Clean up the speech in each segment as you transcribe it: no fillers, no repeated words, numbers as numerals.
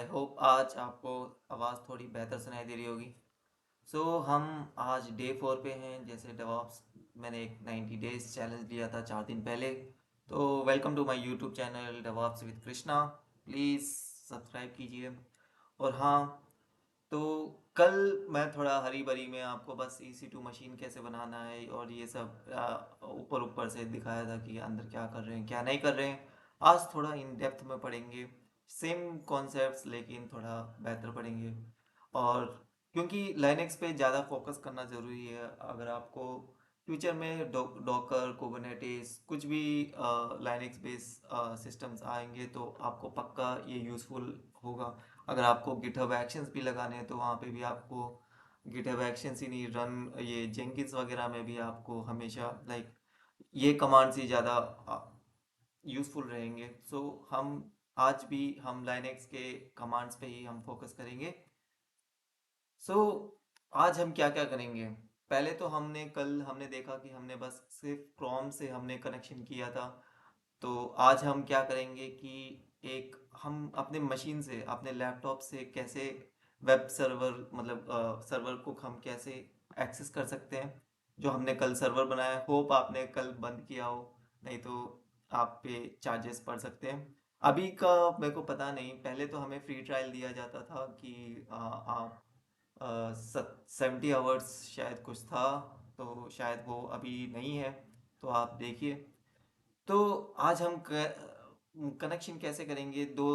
I hope आज आपको आवाज़ थोड़ी बेहतर सुनाई दे रही होगी। हम आज डे 4 पे हैं। जैसे डेवऑप्स मैंने एक 90 डेज चैलेंज लिया था 4 दिन पहले। तो welcome to my YouTube channel DevOps with Krishna. Please subscribe कीजिए। और हाँ, तो कल मैं थोड़ा हरी बरी में आपको बस EC2 मशीन कैसे बनाना है और ये सब ऊपर ऊपर से दिखाया था कि अंदर क्या कर रहे हैं क्या नहीं कर रहे हैं। आज थोड़ा इन डेप्थ में पढ़ेंगे, सेम कॉन्सेप्ट्स लेकिन थोड़ा बेहतर पढ़ेंगे। और क्योंकि लाइनेक्स पे ज़्यादा फोकस करना ज़रूरी है, अगर आपको फ्यूचर में डॉकर कुबरनेटिस कुछ भी लाइनेक्स बेस सिस्टम्स आएंगे तो आपको पक्का ये यूज़फुल होगा। अगर आपको गिटहब एक्शंस भी लगाने हैं तो वहाँ पे भी आपको गिटहब एक्शंस ही नहीं, रन ये जेंकिंस वगैरह में भी आपको हमेशा लाइक ये कमांड्स ही ज़्यादा यूज़फुल रहेंगे। हम आज भी हम लाइनेक्स के कमांड्स पे ही हम फोकस करेंगे। सो आज हम क्या क्या करेंगे। पहले तो हमने देखा कि हमने बस सिर्फ क्रोम से हमने कनेक्शन किया था। तो आज हम क्या करेंगे कि एक हम अपने मशीन से अपने लैपटॉप से कैसे वेब सर्वर मतलब सर्वर को हम कैसे एक्सेस कर सकते हैं। जो हमने कल सर्वर बनाया, होप आपने कल बंद किया हो, नहीं तो आप पे चार्जेस पड़ सकते हैं। अभी का मेरे को पता नहीं, पहले तो हमें फ्री ट्रायल दिया जाता था कि आप 70 आवर्स शायद कुछ था। तो शायद वो अभी नहीं है, तो आप देखिए। तो आज हम कनेक्शन कैसे करेंगे, दो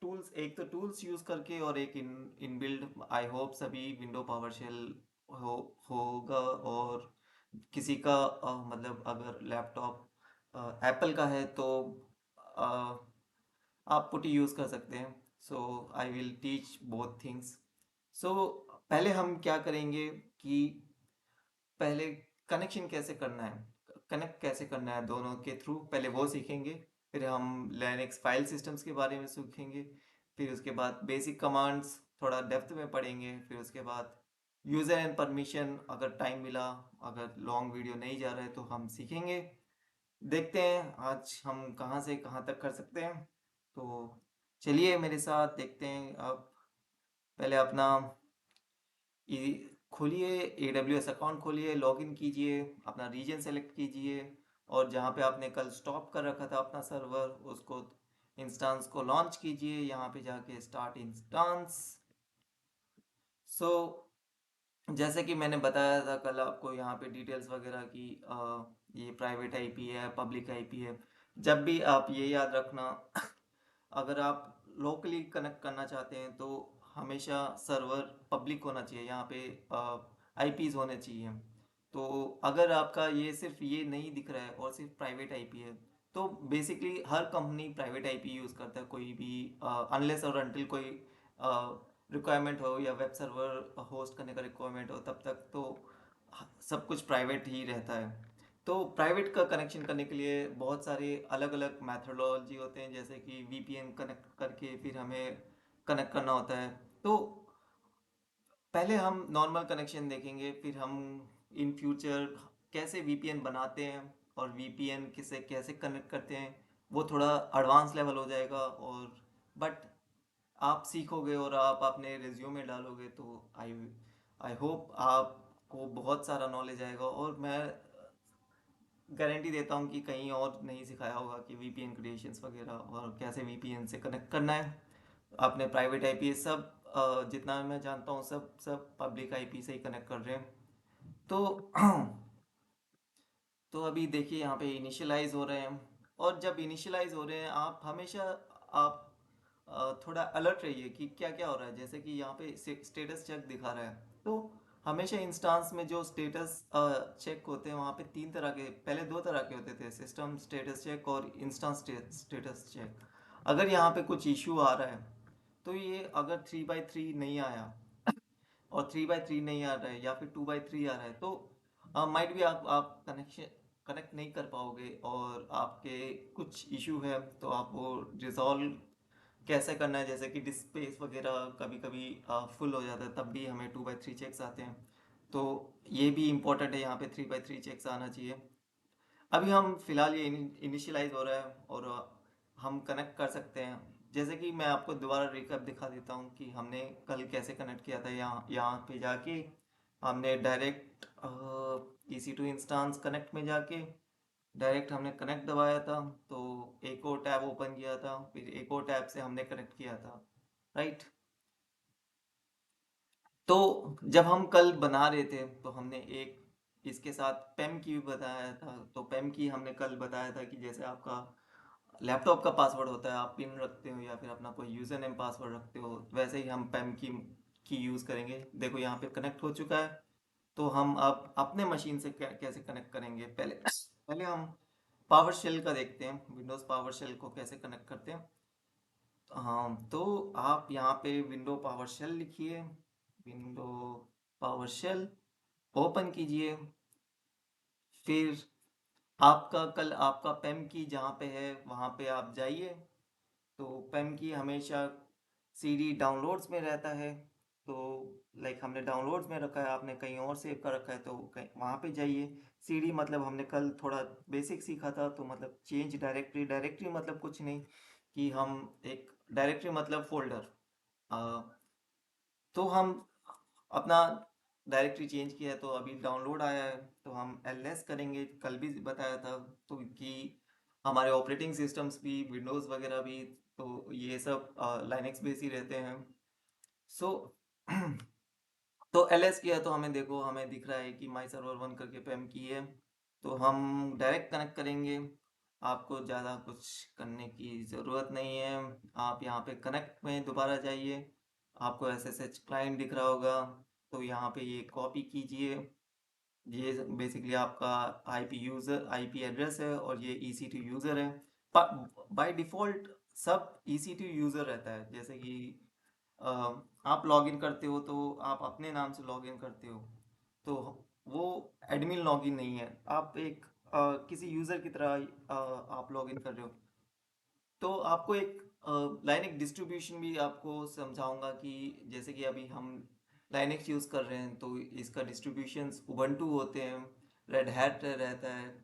टूल्स, एक तो टूल्स यूज करके और एक इनबिल्ड। आई होप सभी विंडो पावर शेल हो होगा। और किसी का मतलब अगर लैपटॉप एप्पल का है तो अ, आप पुटी यूज कर सकते हैं। I will teach both things. So पहले हम क्या करेंगे कि पहले कनेक्शन कैसे करना है, कनेक्ट कैसे करना है दोनों के थ्रू, पहले वो सीखेंगे। फिर हम लिनक्स फाइल सिस्टम्स के बारे में सीखेंगे। फिर उसके बाद बेसिक कमांड्स थोड़ा डेप्थ में पढ़ेंगे। फिर उसके बाद यूज़र एंड परमिशन, अगर टाइम मिला, अगर लॉन्ग वीडियो नहीं जा रहा है तो हम सीखेंगे। देखते हैं आज हम कहाँ से कहाँ तक कर सकते हैं। तो चलिए मेरे साथ देखते हैं। अब पहले अपना खोलिए, AWS अकाउंट खोलिए, लॉगिन कीजिए, अपना रीजन सेलेक्ट कीजिए। और जहाँ पे आपने कल स्टॉप कर रखा था अपना सर्वर, उसको इंस्टेंस को लॉन्च कीजिए। यहाँ पे जाके स्टार्ट इंस्टेंस। सो जैसे कि मैंने बताया था कल आपको, यहाँ पे डिटेल्स वगैरह की ये प्राइवेट आईपी है, पब्लिक आईपी है। जब भी आप ये याद रखना, अगर आप लोकली कनेक्ट करना चाहते हैं तो हमेशा सर्वर पब्लिक होना चाहिए, यहाँ पे आईपीज होने चाहिए। तो अगर आपका ये सिर्फ ये नहीं दिख रहा है और सिर्फ प्राइवेट आईपी है, तो बेसिकली हर कंपनी प्राइवेट आईपी यूज़ करता है, कोई भी अनलेस और अनटिल कोई रिक्वायरमेंट हो या वेब सर्वर होस्ट करने का रिक्वायरमेंट हो, तब तक तो सब कुछ प्राइवेट ही रहता है। तो प्राइवेट का कनेक्शन करने के लिए बहुत सारे अलग अलग मैथडोलॉजी होते हैं, जैसे कि VPN कनेक्ट करके फिर हमें कनेक्ट करना होता है। तो पहले हम नॉर्मल कनेक्शन देखेंगे, फिर हम इन फ्यूचर कैसे VPN बनाते हैं और VPN किसे कैसे कनेक्ट करते हैं, वो थोड़ा एडवांस लेवल हो जाएगा। और बट आप सीखोगे और आप अपने रिज्यूमे डालोगे तो आई आई होप आपको बहुत सारा नॉलेज आएगा। और मैं गारंटी देता हूँ कि कहीं और नहीं सिखाया होगा कि VPN क्रिएशंस वगैरह और कैसे VPN से कनेक्ट करना है। अपने प्राइवेट आईपी सब जितना मैं जानता हूँ सब सब पब्लिक आईपी से ही कनेक्ट कर रहे हैं। तो तो अभी देखिए यहाँ पे इनिशियलाइज हो रहे हैं। और जब इनिशियलाइज हो रहे हैं, आप हमेशा आप थोड़ा अलर्ट रहिए कि क्या क्या हो रहा है। जैसे कि यहाँ पे स्टेटस चेक दिखा रहा है, तो हमेशा इंस्टांस में जो स्टेटस चेक होते हैं वहाँ पे तीन तरह के, पहले दो तरह के होते थे, सिस्टम स्टेटस चेक और इंस्टांस स्टेटस चेक। अगर यहाँ पे कुछ इशू आ रहा है तो ये अगर 3x3 नहीं आया और 3x3 नहीं आ रहा है या फिर 2x3 आ रहा है, तो माइट भी आप कनेक्शन कनेक्ट नहीं कर पाओगे और आपके कुछ इशू है। तो आप वो रिजॉल्व कैसे करना है, जैसे कि डिस्प्लेस वगैरह कभी कभी फुल हो जाता है, तब भी हमें 2x3 चेक्स आते हैं। तो ये भी इम्पोर्टेंट है, यहाँ पे 3x3 चेक्स आना चाहिए। अभी हम फिलहाल ये इनिशियलाइज हो रहा है और हम कनेक्ट कर सकते हैं। जैसे कि मैं आपको दोबारा रिकैप दिखा देता हूँ कि हमने कल कैसे कनेक्ट किया था। यहाँ यहाँ पे जाके हमने डायरेक्ट EC2 इंस्टांस कनेक्ट में जाके डायरेक्ट हमने कनेक्ट दबाया था। तो एक और टैब ओपन किया था, फिर एक और टैब से हमने कनेक्ट किया था, राइट। तो जब हम कल बना रहे थे तो हमने एक इसके साथ पेम की भी बताया था। तो पेम की हमने कल बताया था कि जैसे आपका लैपटॉप का पासवर्ड होता है, आप पिन रखते हो या फिर अपना कोई यूजर नेम पासवर्ड रखते हो, वैसे ही हम पेम की यूज़ करेंगे। देखो यहाँ पे कनेक्ट हो चुका है। तो हम अब अपने मशीन से कैसे कनेक्ट करेंगे, पहले पहले हम पावर शेल का देखते हैं, विंडोज़ पावर शेल को कैसे कनेक्ट करते हैं। हाँ, तो आप यहाँ पे विंडो पावर शेल लिखिए, विंडो पावर शेल ओपन कीजिए। फिर आपका कल आपका पेम की जहाँ पे है वहाँ पे आप जाइए। तो पेम की हमेशा सीडी डाउनलोड्स में रहता है। तो लाइक हमने डाउनलोड्स में रखा है, आपने कहीं और सेव कर रखा है, तो कहीं वहाँ पे जाइए। सीडी मतलब हमने कल थोड़ा बेसिक सीखा था, तो मतलब चेंज डायरेक्टरी। डायरेक्टरी मतलब कुछ नहीं कि हम एक डायरेक्टरी मतलब फोल्डर। तो हम अपना डायरेक्टरी चेंज किया है, तो अभी डाउनलोड आया है, तो हम ls करेंगे। कल भी बताया था तो कि हमारे ऑपरेटिंग सिस्टम्स भी विंडोज़ वगैरह भी, तो ये सब लाइनक्स बेस ही रहते हैं। सो तो ls किया तो हमें देखो, हमें दिख रहा है कि माई सर्वर वन करके पेम की है। तो हम डायरेक्ट कनेक्ट करेंगे, आपको ज़्यादा कुछ करने की ज़रूरत नहीं है। आप यहाँ पे कनेक्ट में दोबारा जाइए, आपको SSH क्लाइंट दिख रहा होगा, तो यहाँ पे ये कॉपी कीजिए। ये बेसिकली आपका आईपी एड्रेस है और ये EC2 यूज़र है। बाय डिफ़ॉल्ट सब EC2 यूज़र रहता है। जैसे कि अ, आप लॉगिन करते हो तो आप अपने नाम से लॉगिन करते हो, तो वो एडमिन लॉगिन नहीं है। आप एक किसी यूज़र की तरह आप लॉगिन कर रहे हो। तो आपको एक लाइनक्स डिस्ट्रीब्यूशन भी आपको समझाऊंगा कि जैसे कि अभी हम लाइनक्स यूज़ कर रहे हैं तो इसका डिस्ट्रीब्यूशंस उबंटू होते हैं, रेड हैट रहता है,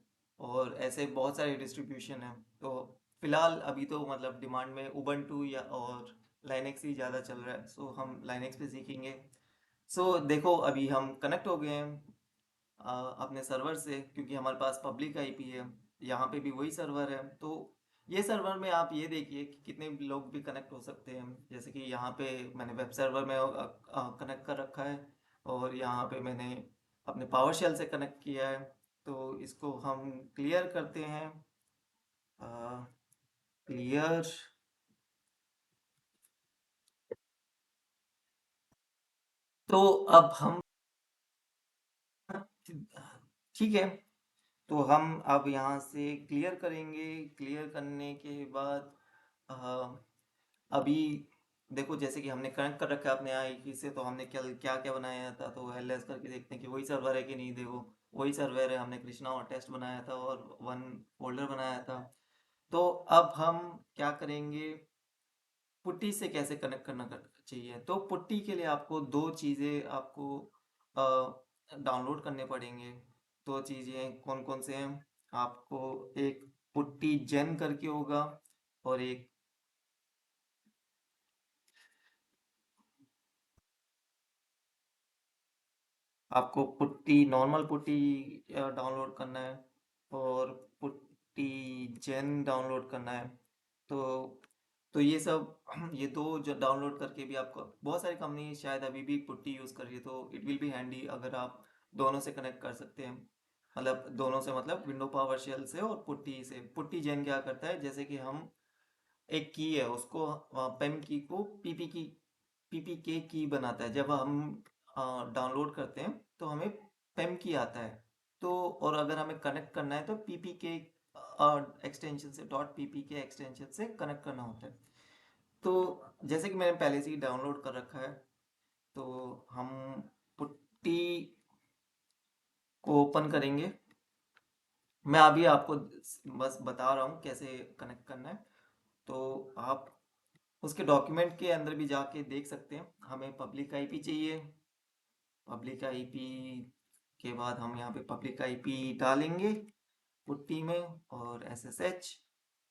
और ऐसे बहुत सारे डिस्ट्रीब्यूशन हैं। तो फिलहाल अभी तो मतलब डिमांड में उबंटू या और लाइनक्स ही ज़्यादा चल रहा है, सो हम लाइनक्स पे सीखेंगे। सो देखो अभी हम कनेक्ट हो गए हैं अपने सर्वर से, क्योंकि हमारे पास पब्लिक आईपी है। यहाँ पे भी वही सर्वर है। तो ये सर्वर में आप ये देखिए कि कितने भी लोग भी कनेक्ट हो सकते हैं। जैसे कि यहाँ पे मैंने वेब सर्वर में कनेक्ट कर रखा है, और यहाँ पे मैंने अपने पावर शेल से कनेक्ट किया है। तो इसको हम क्लियर करते हैं, क्लियर। तो अब हम ठीक है, तो हम अब यहाँ से क्लियर करेंगे। क्लियर करने के बाद अभी देखो, जैसे कि हमने कनेक्ट कर रखा है अपने आईपी से, तो हमने क्या क्या क्या बनाया था, तो ls करके देखते हैं कि वही सर्वर है कि नहीं। देखो वही सर्वर है, हमने कृष्णा और टेस्ट बनाया था और वन फोल्डर बनाया था। तो अब हम क्या करेंगे, पुट्टी से कैसे कनेक्ट करना चाहिए। तो पुट्टी के लिए आपको दो चीज़ें आपको डाउनलोड करने पड़ेंगे। दो चीज़ें कौन कौन से हैं, आपको एक पुट्टी जेन करके होगा, और एक आपको पुट्टी नॉर्मल पुट्टी डाउनलोड करना है, और पुट्टी जेन डाउनलोड करना है। तो तो ये सब ये दो जो डाउनलोड करके भी आपको बहुत सारी कंपनी शायद अभी भी पुट्टी यूज़ कर रही है, तो इट विल बी हैंडी अगर आप दोनों से कनेक्ट कर सकते हैं। मतलब दोनों से मतलब विंडो पावर शेल से और पुट्टी से। पुट्टी जेन क्या करता है, जैसे कि हम एक की है उसको, पेम की को पीपीके की बनाता है। जब हम डाउनलोड करते हैं तो हमें पेम की आता है। तो और अगर हमें कनेक्ट करना है तो पीपीके एक्सटेंशन से, .ppk एक्सटेंशन से कनेक्ट करना होता है। तो जैसे कि मैंने पहले से ही डाउनलोड कर रखा है, तो हम पुट्टी को ओपन करेंगे। मैं अभी आपको बस बता रहा हूँ कैसे कनेक्ट करना है। तो आप उसके डॉक्यूमेंट के अंदर भी जाके देख सकते हैं। हमें पब्लिक आईपी चाहिए। पब्लिक आईपी के बाद हम यहाँ पे पब्लिक आईपी डालेंगे पुट्टी में, और SSH।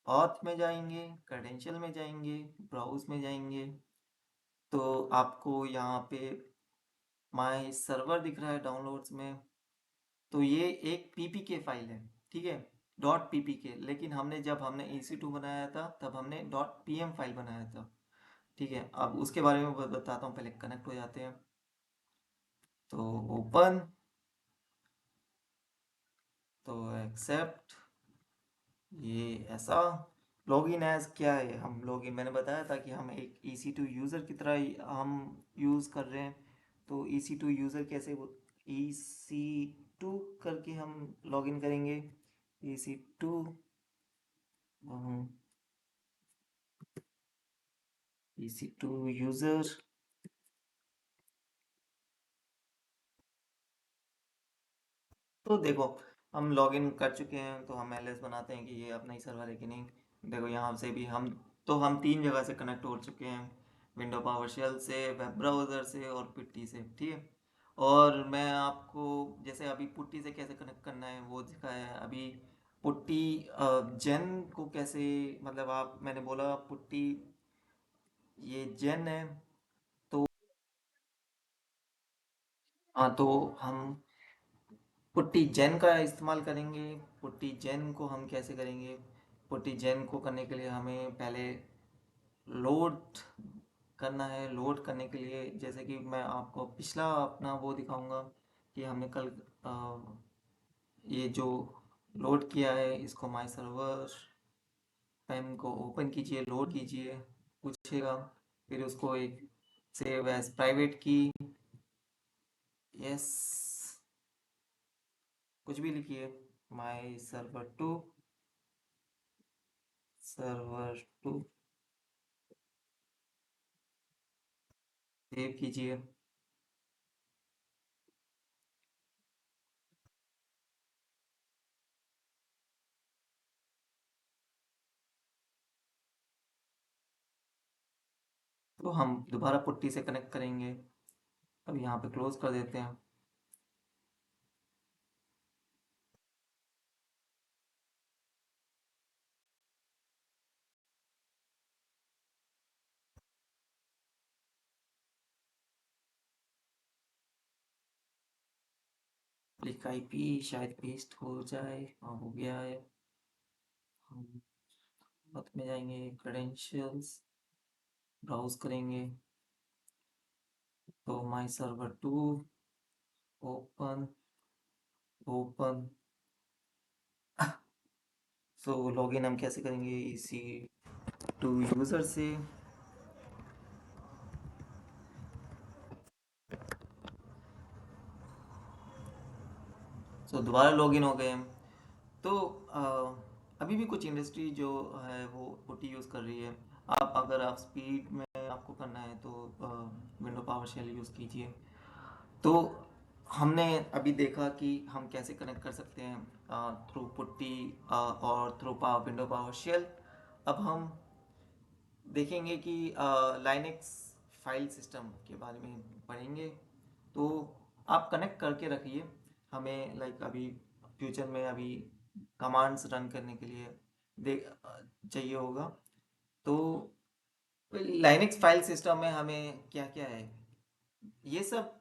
ऑथ में जाएंगे, क्रेडेंशियल में जाएंगे, ब्राउज में जाएंगे, तो आपको यहाँ पे माय सर्वर दिख रहा है डाउनलोड्स में। तो ये एक पीपीके फाइल है, ठीक है, डॉट पीपीके। लेकिन जब हमने EC2 बनाया था तब हमने डॉट पीएम फाइल बनाया था, ठीक है। अब उसके बारे में बताता हूँ, पहले कनेक्ट हो जाते हैं। तो ओपन, तो एक्सेप्ट, ये ऐसा। लॉगिन एज क्या है, हम लॉगिन मैंने बताया था कि हम एक EC2 यूज़र की तरह ही हम यूज़ कर रहे हैं। तो EC2 यूज़र कैसे, EC2 करके हम लॉगिन करेंगे। EC2 EC2 user. तो देखो, हम लॉगिन कर चुके हैं, तो हम एलएस बनाते हैं कि ये अपना ही सर्वर है कि नहीं। देखो यहाँ से भी हम 3 जगह से कनेक्ट हो चुके हैं, विंडो पावर शेल से, वेब ब्राउज़र से और पुट्टी से, ठीक है। और मैं आपको जैसे अभी पुट्टी से कैसे कनेक्ट करना है वो दिखाया है। अभी पुट्टी जेन को कैसे, मतलब आप, मैंने बोला पुट्टी ये जेन है। तो हाँ, तो हम पुट्टी जेन का इस्तेमाल करेंगे। पुट्टी जेन को हम कैसे करेंगे, पुट्टी जेन को करने के लिए हमें पहले लोड करना है। लोड करने के लिए जैसे कि मैं आपको पिछला अपना वो दिखाऊंगा कि हमने कल ये जो लोड किया है, इसको माई सर्वर पैन को ओपन कीजिए, लोड कीजिए, पूछेगा। फिर उसको एक सेव एज प्राइवेट की, यस, कुछ भी लिखिए, माई सर्वर टू सेव कीजिए। तो हम दोबारा पुट्टी से कनेक्ट करेंगे। अब यहाँ पे क्लोज कर देते हैं। क्लिक आईपी शायद पेस्ट हो जाए, हाँ हो गया है। हम मत में जाएंगे, क्रेडेंशियल्स ब्राउज करेंगे, तो my server to open, open. So login हम कैसे करेंगे, EC2 यूज़र से। सो दोबारा लॉगिन हो गए हम। तो अभी भी कुछ इंडस्ट्री जो है वो पुट्टी यूज़ कर रही है। अगर आप स्पीड में आपको करना है तो विंडो पावर शेल यूज़ कीजिए। तो हमने अभी देखा कि हम कैसे कनेक्ट कर सकते हैं थ्रू पुट्टी और थ्रू विंडो पावर शेल। अब हम देखेंगे कि लाइनेक्स फाइल सिस्टम के बारे में पढ़ेंगे। तो आप कनेक्ट करके रखिए, हमें लाइक अभी फ्यूचर में अभी कमांड्स रन करने के लिए देख चाहिए होगा। तो लाइनेक्स फाइल सिस्टम में हमें क्या क्या है, ये सब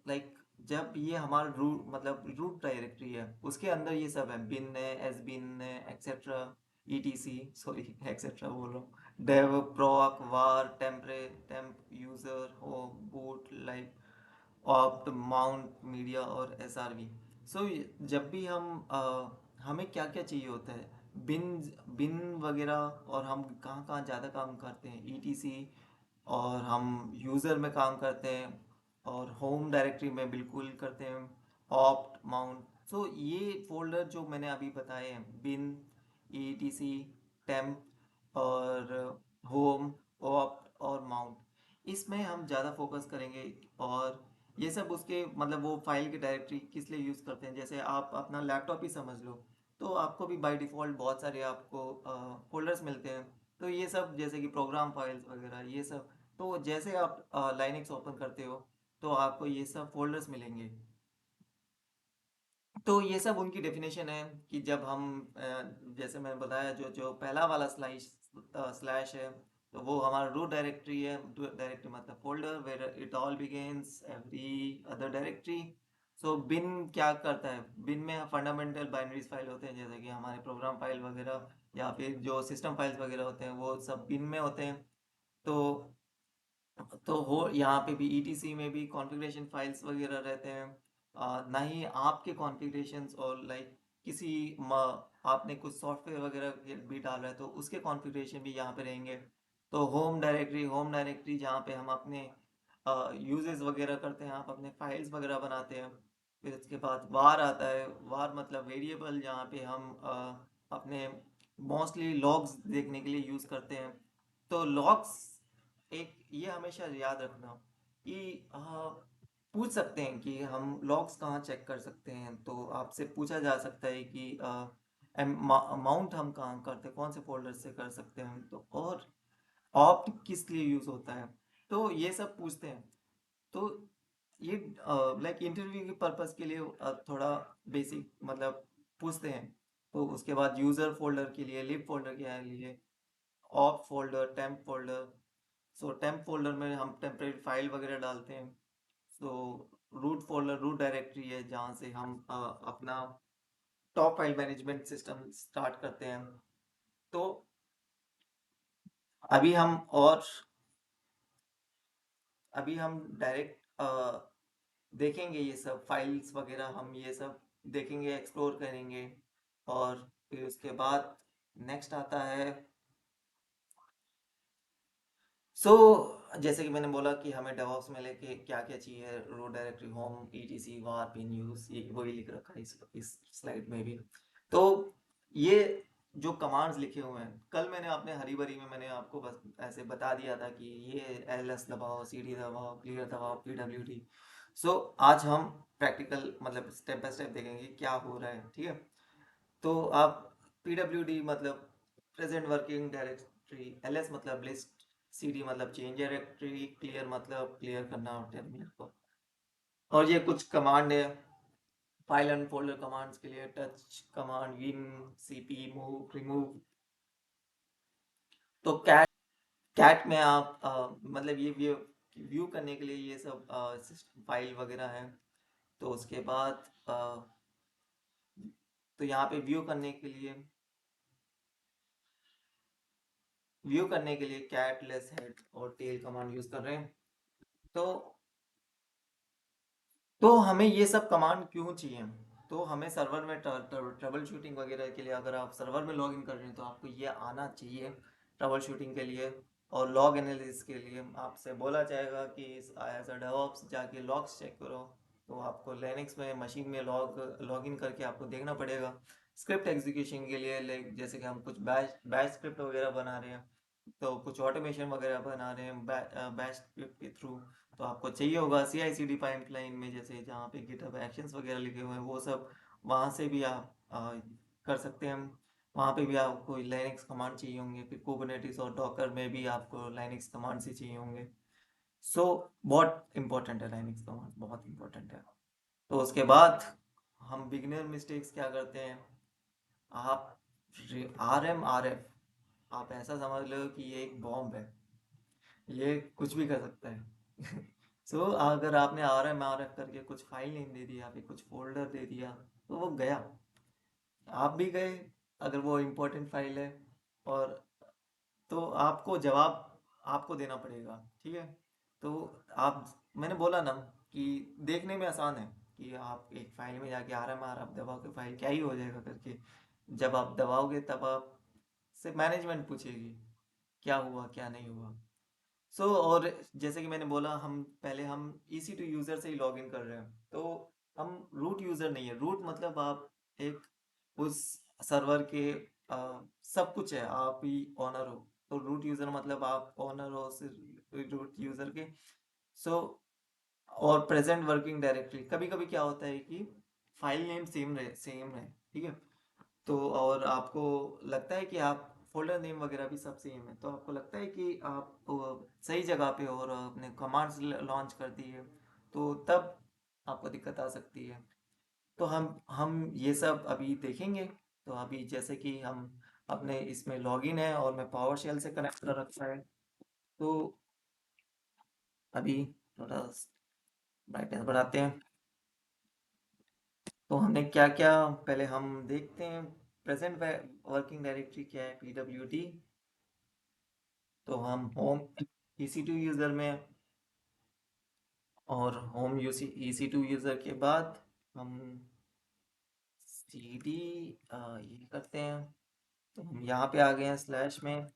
लाइक, जब ये हमारा रूट, मतलब रूट डायरेक्टरी है, उसके अंदर ये सब है, बिन है, एस बिन है, एक्सेट्रा, ETC, सॉरी एक्सेट्रा बोल रहा हूँ, dev, proc, var, temp, user, home, boot, live, opt, mount, media और SRV। सो जब भी हमें क्या क्या चाहिए होता है, बिन बिन वगैरह, और हम कहाँ कहाँ ज़्यादा काम करते हैं, ETC, और हम यूज़र में काम करते हैं, और होम डायरेक्टरी में बिल्कुल करते हैं, ऑप्ट, माउंट। सो ये फोल्डर जो मैंने अभी बताए हैं, बिन, ETC, टेम्प और होम, ऑप्ट और माउंट, इसमें हम ज़्यादा फोकस करेंगे। और ये सब उसके मतलब वो फाइल की डायरेक्टरी किस लिए यूज़ करते हैं, जैसे आप अपना लैपटॉप ही समझ लो, तो आपको भी बाय डिफ़ॉल्ट बहुत सारे आपको फोल्डर्स मिलते हैं। तो ये सब जैसे कि प्रोग्राम फाइल्स वगैरह ये सब, तो जैसे आप लाइनेक्स ओपन करते हो तो आपको ये सब फोल्डर्स मिलेंगे। तो ये सब उनकी डेफिनेशन है कि जब हम जैसे मैंने बताया जो जो पहला वाला स्लैश है, तो वो हमारा रूट डायरेक्टरी है। डायरेक्टरी मतलब folder where it all begins every other directory. So bin क्या करता है, बिन में फंडामेंटल बाइनरीज फाइल होते हैं, जैसे कि हमारे प्रोग्राम फाइल वगैरह या फिर जो सिस्टम फाइल्स वगैरह होते हैं वो सब बिन में होते हैं। तो हो यहाँ पे भी ईटीसी में भी कॉन्फ़िगरेशन फाइल्स वगैरह रहते हैं। ना ही आपके कॉन्फ़िगरेशंस और लाइक किसी आपने कुछ सॉफ्टवेयर वगैरह भी डाल रहा है तो उसके कॉन्फ़िगरेशन भी यहाँ पे रहेंगे। तो होम डायरेक्टरी जहाँ पे हम अपने यूजेस वगैरह करते हैं, आप अपने फाइल्स वगैरह बनाते हैं। फिर उसके बाद वार आता है। वार मतलब वेरिएबल, जहाँ पे हम अपने मोस्टली लॉग्स देखने के लिए यूज़ करते हैं। तो लॉग्स एक ये हमेशा याद रखना कि पूछ सकते हैं कि हम लॉग्स कहाँ चेक कर सकते हैं। तो आपसे पूछा जा सकता है कि अमाउंट हम कहाँ करते हैं, कौन से फोल्डर से कर सकते हैं, तो और ऑप्ट किस लिए यूज होता है, तो ये सब पूछते हैं। तो ये लाइक इंटरव्यू के पर्पस के लिए थोड़ा बेसिक मतलब पूछते हैं। तो उसके बाद यूजर फोल्डर के लिए लिब फोल्डर के लिए opt folder, temp folder. So temp folder में हम टेम्परेरी फाइल वगैरह डालते हैं। So root folder root directory है, जहाँ से हम अपना top file management system start करते हैं। तो अभी हम और अभी हम डायरेक्ट देखेंगे ये सब फाइल्स वगैरह, हम ये सब देखेंगे, एक्सप्लोर करेंगे। और फिर उसके बाद नेक्स्ट आता है। सो जैसे कि मैंने बोला कि हमें डेवऑप्स में लेके क्या क्या चाहिए, रो डायरेक्टरी, होम, ईटीसी, वार, पिन, यूज, ये वही लिख रखा है इस स्लाइड में भी। तो ये जो कमांड्स लिखे हुए हैं, कल मैंने अपने हरी भरी में मैंने आपको बस ऐसे बता दिया था कि ये एल एस दबाओ, सी डी दबाओ, क्लियर दबाओ, पी डब्ल्यू डी। सो आज हम प्रैक्टिकल मतलब स्टेप बाय स्टेप देखेंगे क्या हो रहा है, ठीक है। तो आप PWD मतलब प्रेजेंट वर्किंग डायरेक्टरी, LS मतलब लिस्ट, CD मतलब चेंज डायरेक्टरी, क्लियर मतलब क्लियर करना टर्मिनल को। और ये कुछ कमांड है फाइल एंड फोल्डर कमांड्स के लिए, touch command, win, CP, move, remove. तो कैट में आप मतलब ये व्यू करने के लिए ये सब फाइल वगैरह है। तो उसके बाद तो यहाँ पे व्यू करने के लिए कैट लेस हेड और टेल कमांड यूज कर रहे हैं। तो हमें ये सब कमांड क्यों चाहिए? तो हमें सर्वर में ट्रबल शूटिंग वगैरह के लिए, अगर आप सर्वर में लॉग इन कर रहे हैं तो आपको ये आना चाहिए ट्रबल शूटिंग के लिए। और लॉग एनालिसिस के लिए आपसे बोला जाएगा कि एज अ डेवऑप्स जाके लॉग्स चेक करो। तो आपको लिनक्स में मशीन में लॉग इन करके आपको देखना पड़ेगा। स्क्रिप्ट एग्जीक्यूशन के लिए लाइक जैसे कि हम कुछ बैच बैच स्क्रिप्ट वगैरह बना रहे हैं, तो कुछ ऑटोमेशन वगैरह बना रहे हैं बैच स्क्रिप्ट के थ्रू, तो आपको चाहिए होगा CI/CD पाइपलाइन में, जैसे जहाँ पे गिटहब एक्शंस वगैरह लिखे हुए हैं वो सब, वहाँ से भी आप कर सकते हैं। वहाँ पे भी आपको लाइनक्स कमांड चाहिए होंगे, फिर कुबरनेटिस और डॉकर में भी आपको लाइनक्स कमांड से चाहिए होंगे। सो बहुत इंपॉर्टेंट है लाइनक्स कमांड, बहुत इंपॉर्टेंट है। तो उसके बाद हम बिगिनर मिस्टेक्स क्या करते हैं, आप RF आप ऐसा समझ लो कि ये एक बॉम्ब है, ये कुछ भी कर सकता है। सो अगर आपने RF करके कुछ फाइल नेम दे दिया, फिर कुछ फोल्डर दे दिया, तो वो गया, आप भी गए अगर वो इम्पोर्टेंट फाइल है। और तो आपको जवाब आपको देना पड़ेगा, ठीक है। तो आप मैंने बोला ना कि देखने में आसान है कि आप एक फाइल में जाके RF दबाओ के फाइल क्या ही हो जाएगा करके, जब आप दबाओगे तब आप से मैनेजमेंट पूछेगी क्या हुआ क्या नहीं हुआ। और जैसे कि मैंने बोला, हम EC2 यूजर से ही लॉग इन कर रहे हैं, तो हम रूट यूजर नहीं है। रूट मतलब आप एक उस सर्वर के सब कुछ है, आप ही ओनर हो। तो रूट यूजर मतलब आप ओनर हो रूट यूजर के। सो और प्रेजेंट वर्किंग डायरेक्टरी, कभी कभी क्या होता है कि फाइल नेम सेम रहे, ठीक है। तो और आपको लगता है कि आप फोल्डर नेम वगैरह भी सब सेम है, तो आपको लगता है कि आप सही जगह पे हो और आपने कमांड्स लॉन्च कर दी है, तो तब आपको दिक्कत आ सकती है। तो हम ये सब अभी देखेंगे। तो अभी जैसे कि हम अपने इसमें लॉगिन है और मैं पावर शेल से कनेक्ट कर रखा है। तो अभी थोड़ा ब्राइटनेस बढ़ाते हैं। तो हमने क्या क्या, पहले हम देखते हैं प्रेजेंट वर्किंग डायरेक्टरी क्या है, pwd। तो हम होम EC2 यूज़र में, और होम EC2 यूज़र के बाद हम cd ये करते हैं। तो हम यहाँ पे आ गए हैं स्लैश में।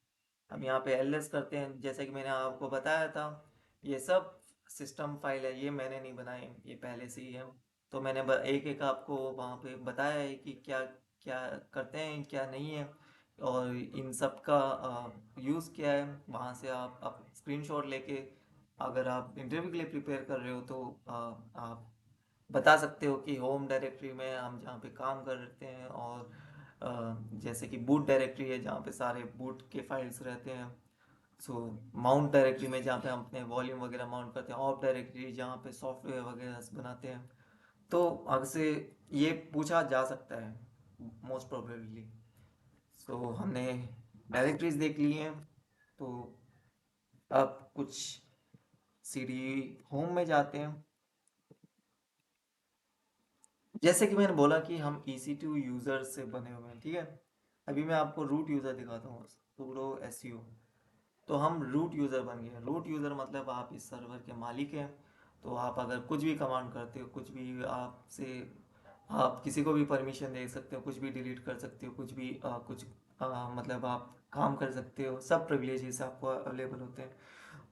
हम यहाँ पे ls करते हैं, जैसे कि मैंने आपको बताया था ये सब सिस्टम फाइल है, ये मैंने नहीं बनाए, ये पहले से ही है। तो मैंने एक एक आपको वहाँ पे बताया है कि क्या क्या करते हैं क्या नहीं है, और इन सब का यूज़ क्या है। वहाँ से आप स्क्रीनशॉट लेके अगर आप इंटरव्यू के लिए प्रिपेयर कर रहे हो तो आप बता सकते हो कि होम डायरेक्टरी में हम जहाँ पे काम करते हैं, और जैसे कि बूट डायरेक्टरी है जहाँ पे सारे बूट के फाइल्स रहते हैं। सो माउंट डायरेक्टरी में जहाँ पे हम अपने वॉल्यूम वगैरह माउंट करते हैं। ऑफ डायरेक्टरी जहाँ पे सॉफ्टवेयर वगैरह बनाते हैं। तो आपसे ये पूछा जा सकता है मोस्ट प्रोबेबली। सो हमने डायरेक्टरीज देख ली हैं। तो अब कुछ सीडी होम में जाते हैं। जैसे कि मैंने बोला कि हम EC2 यूज़र से बने हुए हैं, ठीक है। अभी मैं आपको रूट यूज़र दिखाता हूँ, sudo su। तो हम रूट यूज़र बन गए। रूट यूज़र मतलब आप इस सर्वर के मालिक हैं। तो आप अगर कुछ भी कमांड करते हो, कुछ भी आपसे, आप किसी को भी परमिशन दे सकते हो, कुछ भी डिलीट कर सकते हो, कुछ भी मतलब आप काम कर सकते हो, सब प्रिविलेजेस आपको अवेलेबल होते हैं।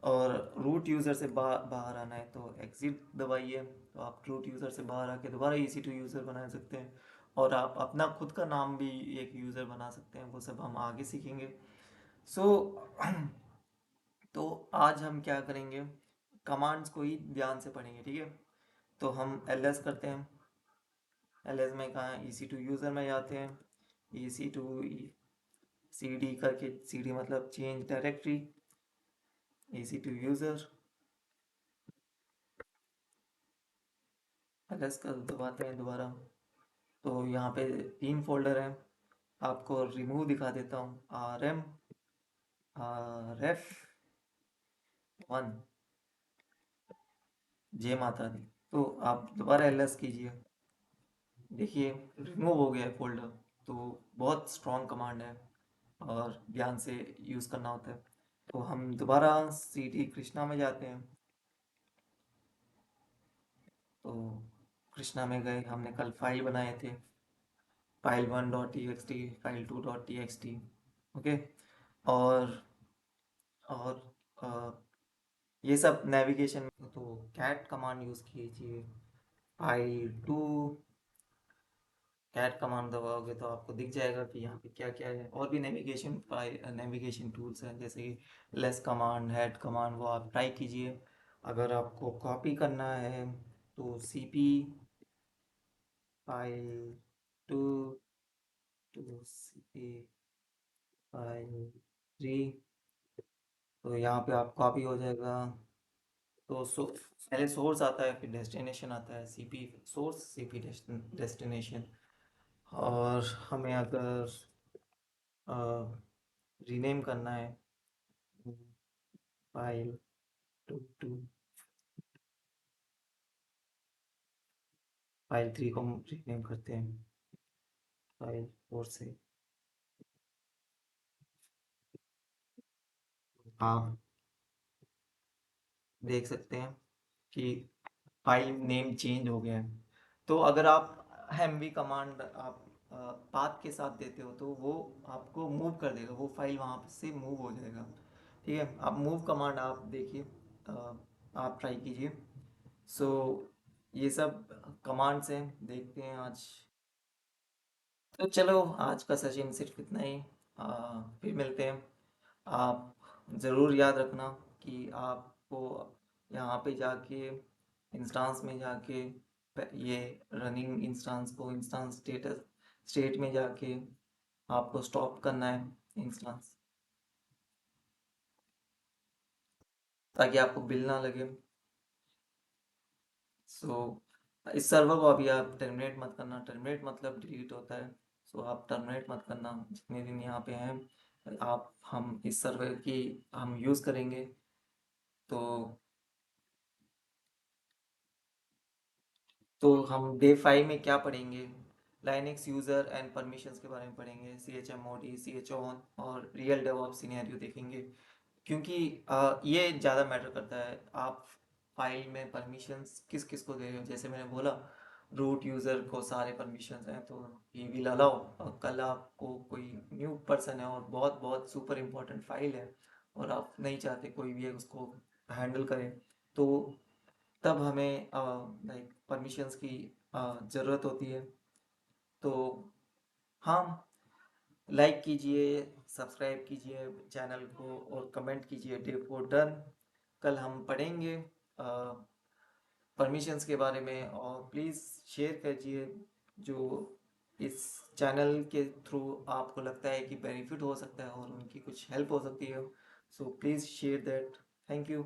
और रूट यूज़र से बाहर आना है तो एग्जिट दबाइए। तो आप रूट यूज़र से बाहर आके दोबारा EC2 यूज़र बना सकते हैं। और आप अपना खुद का नाम भी एक यूज़र बना सकते हैं, वो सब हम आगे सीखेंगे। सो तो आज हम क्या करेंगे, कमांड्स को ही ध्यान से पढ़ेंगे, ठीक है। तो हम ls करते हैं। ls में कहाँ EC2 यूज़र में जाते हैं। EC2 cd करके, cd मतलब change directory, EC2 user, ls कर दबाते हैं दोबारा। तो यहाँ पे 3 फोल्डर हैं। आपको रिमूव दिखा देता हूँ, RM ref1 जय माता दी। तो आप दोबारा ls कीजिए, देखिए रिमूव हो गया है फोल्डर। तो बहुत स्ट्रॉन्ग कमांड है और ध्यान से यूज़ करना होता है। तो हम दोबारा CD कृष्णा में जाते हैं। तो कृष्णा में गए, हमने कल फाइल बनाए थे, file1.txt, file2.txt, ओके। और और अ, ये सब नेविगेशन में तो कैट कमांड यूज़ कीजिए। file2 कैट कमांड दबाओगे तो आपको दिख जाएगा कि यहाँ पे क्या क्या है। और भी नेविगेशन टूल्स हैं, जैसे कि लेस कमांड, हेड कमांड, वो आप ट्राई कीजिए। अगर आपको कॉपी करना है तो cp file2 to cp file3, तो यहाँ पे आप कॉपी हो जाएगा। तो पहले सोर्स आता है, फिर डेस्टिनेशन आता है, cp सोर्स, cp डेस्टिनेशन। और हमें अगर रीनेम करना है फाइल टू file3 को हम रीनेम करते हैं file4 से। आप देख सकते हैं कि फाइल नेम चेंज हो गया है। तो अगर आप mv कमांड आप पाथ के साथ देते हो तो वो आपको मूव कर देगा, वो फाइल वहाँ से मूव हो जाएगा, ठीक है। आप मूव कमांड आप देखिए, आप ट्राई कीजिए। सो ये सब कमांड्स हैं, देखते हैं आज। तो चलो आज का सेशन सिर्फ इतना ही। फिर मिलते हैं। आप ज़रूर याद रखना कि आपको यहाँ पे जाके इंस्टांस में जाके ये रनिंग इंस्टांस को इंस्टांस स्टेट में जाके आपको स्टॉप करना है इंस्टांस, ताकि आपको बिल ना लगे। सो इस सर्वर को अभी आप टर्मिनेट मत करना। टर्मिनेट मतलब डिलीट होता है। सो आप टर्मिनेट मत करना जितने दिन यहाँ पे हैं आप। हम इस सर्वर की हम यूज़ करेंगे। तो हम डे 5 में क्या पढ़ेंगे? लाइनक्स यूज़र एंड परमिशंस के बारे में पढ़ेंगे, C H M O D, C H on और रियल डेवऑप्स सिनेरियो देखेंगे। क्योंकि ये ज़्यादा मैटर करता है, आप फाइल में परमिशंस किस किस को दे रहे हो। जैसे मैंने बोला, रूट यूज़र को सारे परमिशंस हैं तो ही विल अलाउ। और कल आपको कोई न्यू पर्सन है और बहुत बहुत सुपर इम्पोर्टेंट फाइल है और आप नहीं चाहते कोई भी उसको हैंडल करे, तो तब हमें लाइक परमिशंस की ज़रूरत होती है। तो हाँ, लाइक कीजिए, सब्सक्राइब कीजिए चैनल को और कमेंट कीजिए डे फॉर डन। कल हम पढ़ेंगे परमिशंस के बारे में। और प्लीज़ शेयर कीजिए जो इस चैनल के थ्रू आपको लगता है कि बेनिफिट हो सकता है और उनकी कुछ हेल्प हो सकती है। So please share that. Thank you.